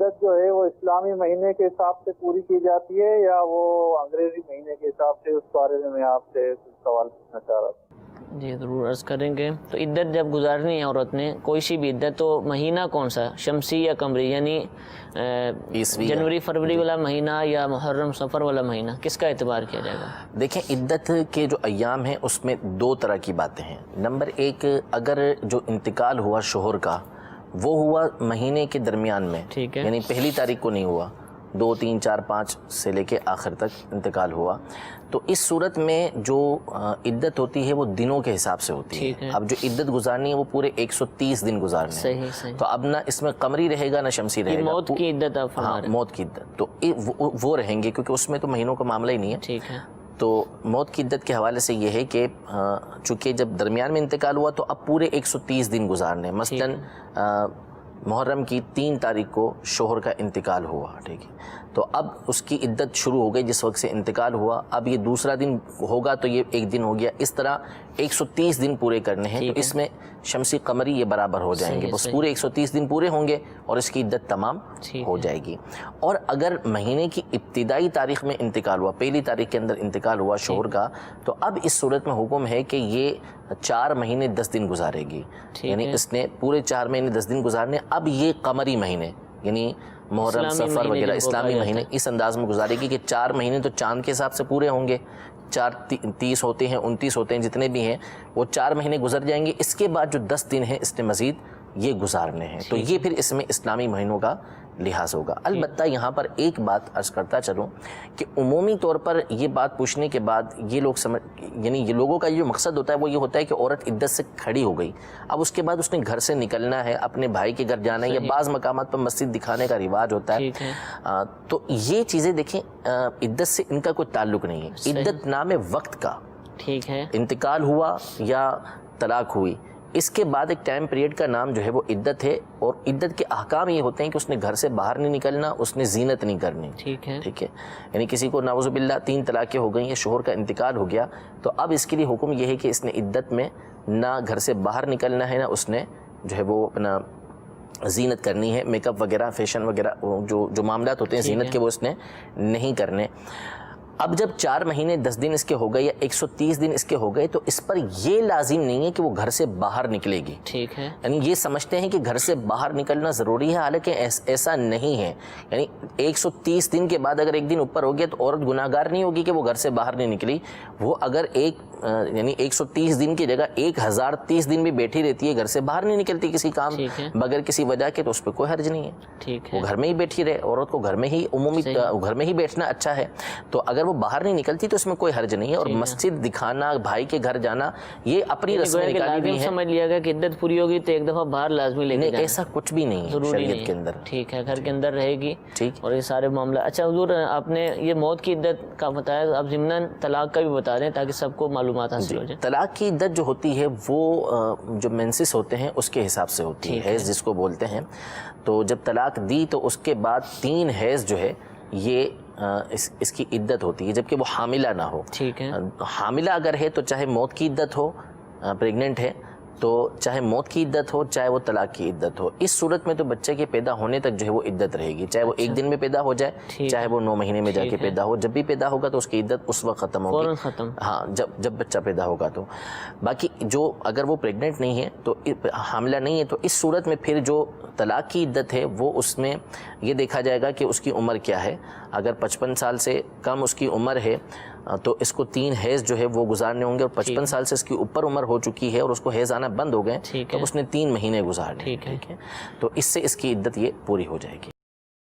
عدت جو ہے وہ اسلامی مہینے کے حساب سے پوری کی جاتی ہے یا وہ انگریزی مہینے کے حساب سے؟ اس بارے میں آپ سے کچھ سوال پوچھنا چاہ رہا تھا۔ جی ضرور عرض کریں گے۔ تو عدت جب گزارنی ہے عورت نے کوئی سی بھی عدت، تو مہینہ کون سا، شمسی یا قمری، یعنی جنوری فروری والا مہینہ یا محرم صفر والا مہینہ، کس کا اعتبار کیا جائے گا؟ دیکھیں عدت کے جو ایام ہیں اس میں دو طرح کی باتیں ہیں۔ نمبر ایک، اگر جو انتقال ہوا شوہر کا وہ ہوا مہینے کے درمیان میں، ٹھیک ہے، یعنی پہلی تاریخ کو نہیں ہوا، 2 3 4 5 سے لے کے آخر تک انتقال ہوا، تو اس صورت میں جو عدت ہوتی ہے وہ دنوں کے حساب سے ہوتی ہے۔ اب جو عدت گزارنی ہے وہ پورے 130 دن گزارنے ہیں۔ صحیح۔ تو اب نہ اس میں قمری رہے گا نہ شمسی رہے گا، موت کی عدت آپ فرما رہے ہیں۔ موت کی عدت تو وہ رہیں گے، کیونکہ اس میں تو مہینوں کا معاملہ ہی نہیں ہے۔ ٹھیک ہے۔ تو موت کی عدت کے حوالے سے یہ ہے کہ چونکہ جب درمیان میں انتقال ہوا تو اب پورے 130 دن گزارنے، مثلاً محرم کی 3 تاریخ کو شوہر کا انتقال ہوا، ٹھیک ہے، تو اب اس کی عدت شروع ہو گئی جس وقت سے انتقال ہوا، اب یہ دوسرا دن ہوگا تو یہ 1 دن ہو گیا، اس طرح 130 دن پورے کرنے ہیں۔ تو اس میں شمسی قمری یہ برابر ہو جائیں گے، بس پورے 130 دن پورے ہوں گے اور اس کی عدت تمام ہو جائے گی۔ اور اگر مہینے کی ابتدائی تاریخ میں انتقال ہوا، پہلی تاریخ کے اندر انتقال ہوا شوہر کا، تو اب اس صورت میں حکم ہے کہ یہ 4 مہینے 10 دن گزارے گی، یعنی اس نے پورے 4 مہینے 10 دن گزارنے۔ اب یہ قمری مہینے یعنی محرم صفر وغیرہ اسلامی مہینے اس انداز میں گزارے گی کہ 4 مہینے تو چاند کے حساب سے پورے ہوں گے، 4 30 ہوتے ہیں، 29 ہوتے ہیں، جتنے بھی ہیں وہ 4 مہینے گزر جائیں گے۔ اس کے بعد جو 10 دن ہیں اس نے مزید یہ گزارنے ہیں، تو یہ پھر اس میں اسلامی مہینوں کا لحاظ ہوگا۔ البتہ یہاں پر ایک بات عرض کرتا چلوں کہ عمومی طور پر یہ بات پوچھنے کے بعد یہ لوگ یعنی یہ لوگوں کا جو مقصد ہوتا ہے وہ یہ ہوتا ہے کہ عورت عدت سے کھڑی ہو گئی، اب اس کے بعد اس نے گھر سے نکلنا ہے، اپنے بھائی کے گھر جانا ہے، یا بعض مقامات پر مسجد دکھانے کا رواج ہوتا ہے۔ تو یہ چیزیں دیکھیں عدت سے ان کا کوئی تعلق نہیں ہے۔ عدت نام ہے وقت کا، ٹھیک ہے، انتقال ہوا یا طلاق ہوئی، اس کے بعد ایک ٹائم پیریڈ کا نام جو ہے وہ عدت ہے، اور عدت کے احکام یہ ہوتے ہیں کہ اس نے گھر سے باہر نہیں نکلنا، اس نے زینت نہیں کرنی، ٹھیک ہے، یعنی کسی کو نعوذ باللہ 3 طلاقیں ہو گئیں یا شوہر کا انتقال ہو گیا، تو اب اس کے لیے حکم یہ ہے کہ اس نے عدت میں نہ گھر سے باہر نکلنا ہے، نہ اس نے جو ہے وہ اپنا زینت کرنی ہے، میک اپ وغیرہ، فیشن وغیرہ جو معاملات ہوتے ہیں زینت کے وہ اس نے نہیں کرنے۔ اب جب 4 مہینے 10 دن اس کے ہو گئے یا 130 دن اس کے ہو گئے، تو اس پر یہ لازم نہیں ہے کہ وہ گھر سے باہر نکلے گی، ٹھیک ہے، یعنی یہ سمجھتے ہیں کہ گھر سے باہر نکلنا ضروری ہے، حالانکہ ایسا نہیں ہے۔ یعنی 130 دن کے بعد اگر 1 دن اوپر ہو گیا تو عورت گناہ گار نہیں ہوگی کہ وہ گھر سے باہر نہیں نکلی، وہ اگر یعنی 130 دن کی جگہ 1030 دن بھی بیٹھی رہتی ہے، گھر سے باہر نہیں نکلتی کسی کام بغیر کسی وجہ کے، تو اس پہ کوئی حرج نہیں ہے، وہ گھر میں ہی بیٹھی رہے، عورت کو گھر میں ہی عمومی گھر میں ہی بیٹھنا اچھا ہے۔ تو اگر وہ باہر نہیں نکلتی تو اس میں کوئی حرج نہیں ہے، اور مسجد دکھانا، بھائی کے گھر جانا، یہ اپنی رسم نکالی بھی ہے۔ سمجھ لیا گیا کہ عدت پوری ہوگی تو ایک دفعہ باہر لازمی لے کے جانا، ایسا کچھ بھی نہیں ہے شریعت کے اندر، ٹھیک ہے، گھر کے اندر رہے گی، اور یہ سارے معاملہ۔ اچھا حضور، آپ نے یہ موت کی عدت کا بتایا، اب ضمناً طلاق کا بھی بتا دیں تاکہ سب کو معلومات حاصل ہو جائے۔ طلاق کی عدت جو ہوتی ہے وہ جو مینسس ہوتے ہیں اس کے حساب سے ہوتی ہے، حیض جس کو بولتے ہیں۔ تو جب طلاق دی تو اس کے بعد 3 حیض جو ہے یہ اس کی عدت ہوتی ہے، جبکہ وہ حاملہ نہ ہو۔ ٹھیک ہے، حاملہ اگر ہے تو چاہے موت کی عدت ہو، پریگننٹ ہے تو چاہے موت کی عدت ہو چاہے وہ طلاق کی عدت ہو، اس صورت میں تو بچے کے پیدا ہونے تک جو ہے وہ عدت رہے گی، چاہے وہ 1 دن میں پیدا ہو جائے چاہے وہ 9 مہینے میں جا کے پیدا ہو، جب بھی پیدا ہوگا تو اس کی عدت اس وقت ختم ہوگی، ہاں جب بچہ پیدا ہوگا تو۔ باقی جو اگر وہ پریگننٹ نہیں ہے تو حاملہ نہیں ہے تو اس صورت میں پھر جو طلاق کی عدت ہے وہ اس میں یہ دیکھا جائے گا کہ اس کی عمر کیا ہے۔ اگر 55 سال سے کم اس کی عمر ہے تو اس کو 3 حیض جو ہے وہ گزارنے ہوں گے، اور 55 سال سے اس کی اوپر عمر ہو چکی ہے اور اس کو حیض آنا بند ہو گئے تو اس نے 3 مہینے گزارنے، ٹھیک ہے، تو اس سے اس کی عدت یہ پوری ہو جائے گی۔